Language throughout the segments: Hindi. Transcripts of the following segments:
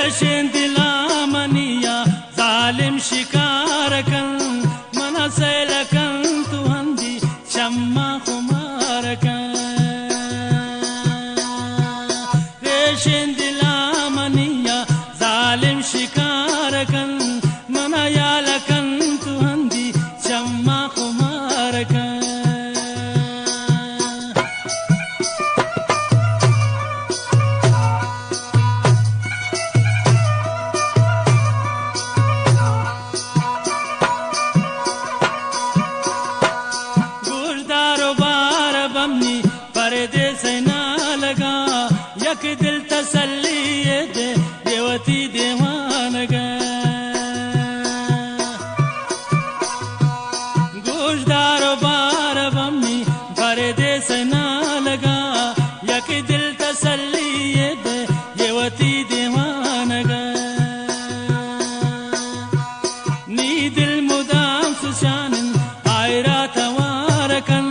रेशें दिला मनिया जालिम शिकार कन मना सैल कन तू हंदी शम्मा खुमार कन रेशें दिला मनिया जालिम शिकार कन मना याल कन तू हंदी शम्मा खुमार कन परदेस ना लगा यक दिल तसल्ली दे देवती देवान गा गोशदार बार बम्मी परदेस ना लगा यक दिल तसल्ली दे देवती देवान गा नी दिल मुदाम सुशानन आयरा तवार कन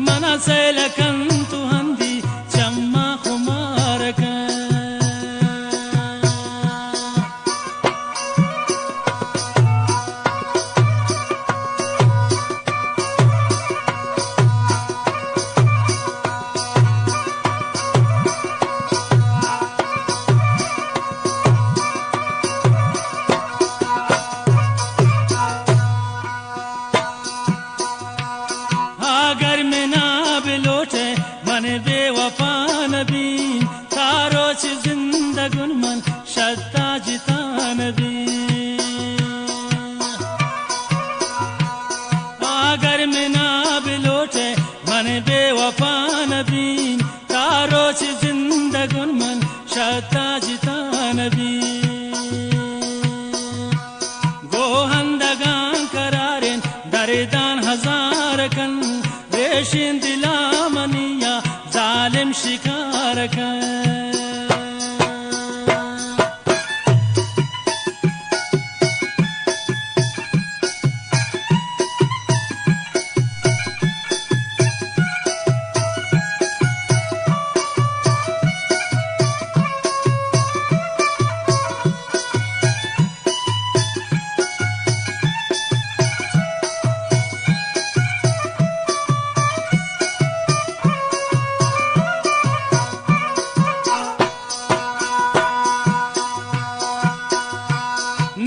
मना सैल कन अगर में ना बिलोटे मन बेवफा नबी तारो च जिंदगुन मन शद्दा जिता नबी अगर में ना बिलोटे मन बेवफा नबी तारो च जिंदगुन मन शद्दा जिता नबी गोहंदगान करारेन दरदान हजार कन रेशें दिला मनिया जालिम शिकार कन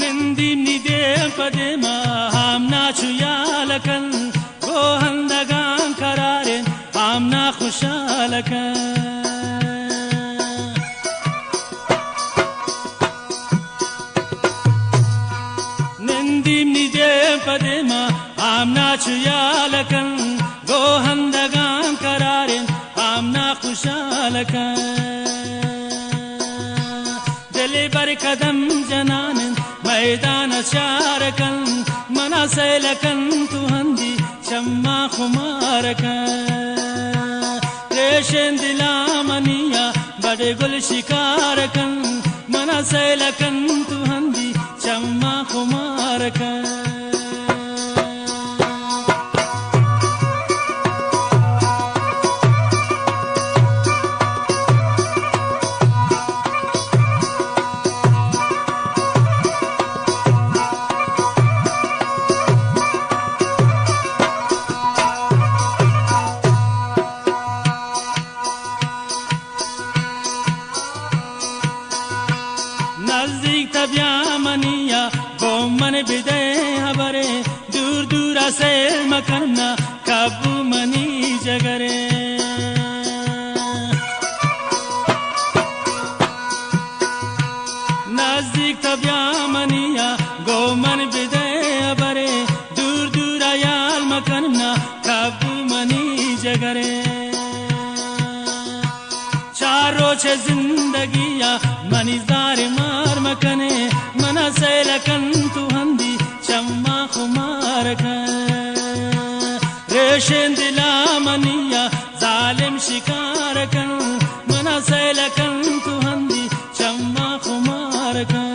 निंदी निदे पदेमा हमना छुयालकन गोहंदगान करारे हमना खुशालकन निंदी निदे पदेमा हमना छुयालकन गोहंदगान करारे हमना खुशालकन दिले बर कदम जनानन मैदान चारकन मना सैलकन तू हंदी शम्मा खुमार कन रेशें दिला मनिया बड़े गुल शिकार कन मना सैलकन तू हंदी शम्मा खुमार कन नजदीक तबिया मनिया गोमन बिदे हबरे दूर दूर से मकरना काबू मनी जगरे नजदीक तबिया मनिया गोमन बिदे हबरे दूर दूर याल मकरना काबू मनी जगरे चारों छे जिंदगिया मनीदार मार मकने मना सैलकन तू हंदी शम्मा खुमार कन रेशें दिला मनिया जालिम शिकार कन मना सैलकन तू हंदी शम्मा खुमार कन